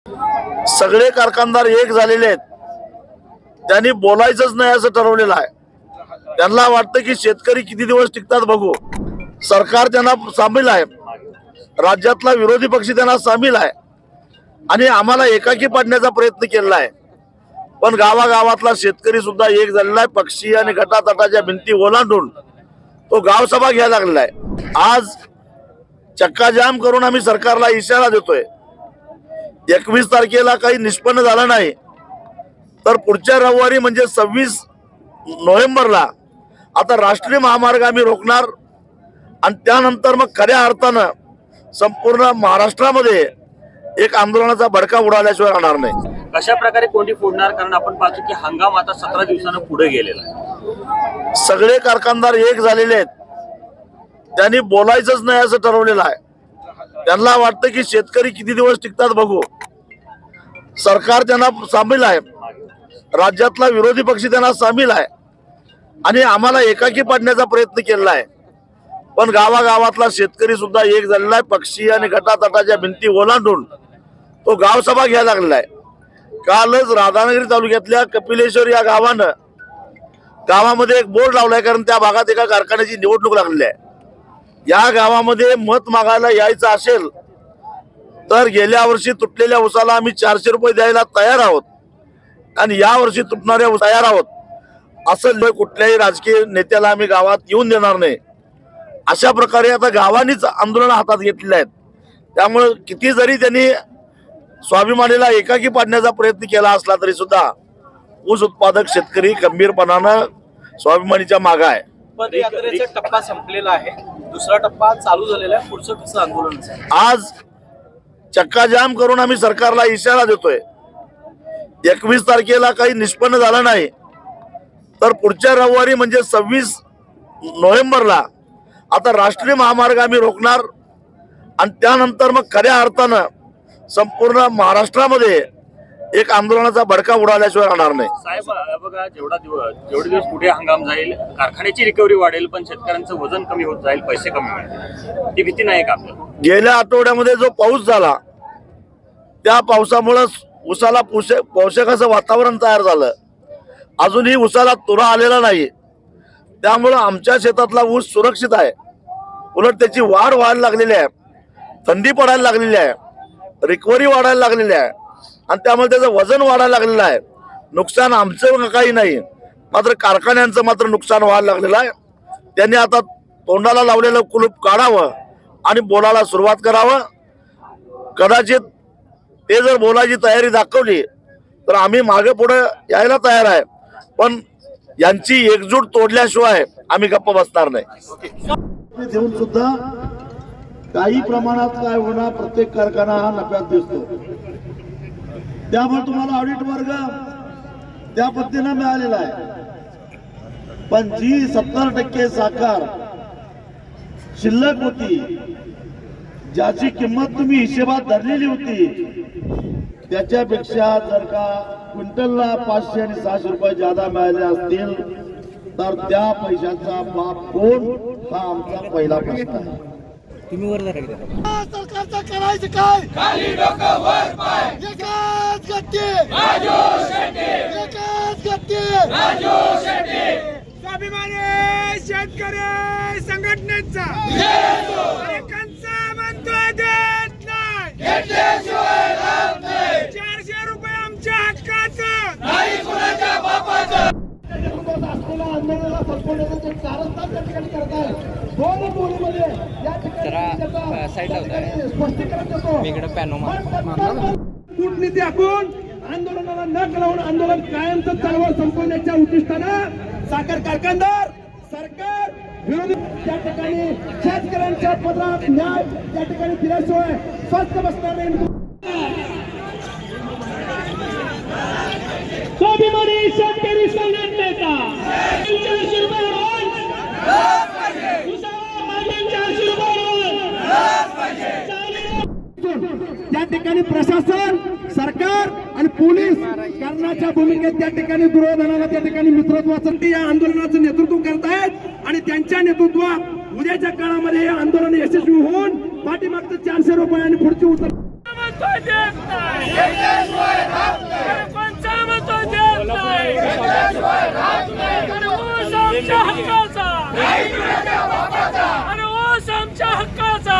सगळे कारखानदार एक झालेले आहेत. त्यांनी बोलायचंच नाही असं ठरवलेलं आहे. त्यांना वाटतं की शेतकरी किती दिवस टिकतात बघू. सरकार त्यांना सामील आहे, राज्यातला विरोधी पक्ष त्यांना सामील आहे आणि आम्हाला एकाकी पाडण्याचा प्रयत्न केलेला आहे. पण गावागावातला शेतकरी सुद्धा एक झालेला आहे. पक्षी आणि गटातटाच्या भिंती ओलांडून तो गावसभा घ्यायला लागलेला आहे. आज चक्काजाम करून आम्ही सरकारला इशारा देतोय, 21 तारखेला काही निष्पन्न झालं नाही तर पुढच्या रविवारी म्हणजे 26 नोव्हेंबरला आता राष्ट्रीय महामार्ग आम्ही रोखणार आणि त्यानंतर मग खऱ्या अर्थानं संपूर्ण महाराष्ट्रामध्ये एक आंदोलनाचा भडका उडाल्याशिवाय राहणार नाही. कशा प्रकारे कोंडी फोडणार? कारण आपण पाहतो की हंगाम आता 17 दिवसांना पुढे गेलेला आहे. सगळे कारखानदार एक झालेले आहेत. त्यांनी बोलायचंच नाही असं ठरवलेलं आहे. त्यांना वाटतं की शेतकरी किती दिवस टिकतात बघू. सरकार त्यांना सामील आहे, राज्यातला विरोधी पक्ष त्यांना सामील आहे आणि आम्हाला एकाकी पाडण्याचा प्रयत्न केलेला आहे. पण गावागावातला शेतकरी सुद्धा एक झालेला आहे. पक्षी आणि गटातटाच्या भिंती ओलांडून तो गावसभा घ्यायला लागलेला आहे. कालच राधानगरी तालुक्यातल्या कपिलेश्वर या गावामध्ये एक बोर्ड लावलाय, कारण त्या भागात एका कारखान्याची निवडणूक लागलेली आहे. या गावामध्ये मत मागायला यायचं असेल तर गेल्या वर्षी तुटलेल्या उसाला आम्ही 400 रुपये द्यायला तयार आहोत आणि या वर्षी तुटणाऱ्या तयार आहोत. असं कुठल्याही राजकीय नेत्याला आम्ही गावात येऊन देणार नाही. अशा प्रकारे आता गावांनीच आंदोलन हातात घेतलेले आहेत. त्यामुळे किती जरी त्यांनी स्वाभिमानीला एकाकी पाडण्याचा प्रयत्न केला असला तरी सुद्धा ऊस उत्पादक शेतकरी गंभीरपणानं स्वाभिमानीच्या मागे आहे. पदयात्रेचा टप्पा संपलेला आहे, दुसरा टप्पा चालू झालेला आहे. पुढचं कसं आंदोलन असेल? आज चक्काजाम करून आम्ही सरकारला इशारा देतोय, 21 तारखेला काही निष्पन्न झालं नाही तर पुढच्या रविवारी म्हणजे 26 नोव्हेंबरला आता राष्ट्रीय महामार्ग आम्ही रोखणार आणि त्यानंतर मग खऱ्या अर्थानं संपूर्ण महाराष्ट्रामध्ये एक आंदोलनाचा भडका उडाल्याशिवाय राहणार नाही. साहेब बघा, जेवढे दिवस पुढे हंगाम जाईल कारखान्याची रिकव्हरी वाढेल, पण शेतकऱ्यांचं वजन कमी होत जाईल, पैसे कमी मिळतील, ती भीती नाही का आपल्याला? गेल्या आठवड्यामध्ये जो पाऊस झाला त्या पावसामुळे उसाला पोषकाचं वातावरण तयार झालं. अजूनही उसाला तुरा आलेला नाही. त्यामुळं आमच्या शेतातला ऊस सुरक्षित आहे. उलट त्याची वाढ व्हायला लागलेली आहे, थंडी पडायला लागलेली आहे, रिकव्हरी वाढायला लागलेली आहे आणि त्यामुळे त्याचं वजन वाढायला लागलेलं आहे. नुकसान आमचं काही नाही, मात्र कारखान्यांचं मात्र नुकसान व्हायला लागलेलं आहे. त्यांनी आता तोंडाला लावलेलं कुलूप काढावं आणि बोलायला सुरुवात करावं. कदाचित ते जर बोलायची तयारी दाखवली तर आम्ही मागे पुढे यायला तयार आहे, पण यांची एकजूट तोडल्याशिवाय आम्ही गप्प बसणार नाही. देऊन सुद्धा काही प्रमाणात काय होणार, प्रत्येक कारखाना हा नफ्यात दिसतो. त्यामुळे तुम्हाला ऑडिट वर्ग त्या पद्धतीने मिळालेला आहे. पण जी 70% साखर शिल्लक होती, ज्याची किंमत तुम्ही हिशेबात धरलेली होती, त्याच्यापेक्षा जर का क्विंटलला 500 आणि 600 रुपये जादा मिळाले असतील तर त्या पैशाचा बाप कोण, हा आमचा पहिला प्रश्न आहे. तुम्ही वर सरकारचं करायचं काय? खाली डोकं वर पाय, एकाच गती राजू शेट्टी, एकाच गती राजू शेट्टी. स्वाभिमानी शेतकरी संघटनेचा एकांचा म्हणतोय देत नाही, घेतल्याशिवाय राहत नाही. 400 रुपये आमच्या हक्काचं नाही, कुणाच्या बापाचं. आंदोलनाला संपवण्याचे कारण त्या ठिकाणी करत आहे. दोन बोलीमध्ये या ठिकाणी साईडला कूटनीती आखून आंदोलनाला न कळवून आंदोलन कायमचं चळवळ संपवण्याच्या उद्दिष्टानं साखर कारखानदार, सरकार विरोधी त्या ठिकाणी शेतकऱ्यांच्या पदरात न्याय त्या ठिकाणी दिल्याशिवाय स्वस्त बसणार नाही. स्वाभिमानी शेतकरी संघटनेचा 400 रुपये त्या ठिकाणी प्रशासन, सरकार आणि पोलीस कर्णाच्या भूमिकेत त्या ठिकाणी दुर्योधनाला त्या ठिकाणी मित्रत्वाचं या आंदोलनाचं नेतृत्व करतायत आणि त्यांच्या नेतृत्वात उद्याच्या काळामध्ये हे आंदोलन यशस्वी होऊन पाठीमागचं 400 रुपये आणि पुढची उत्तर तो देत नाही, सरपंच तो देत नाही, अरे ऊस आमच्या हक्काचा, अरे ऊस आमच्या हक्काचा.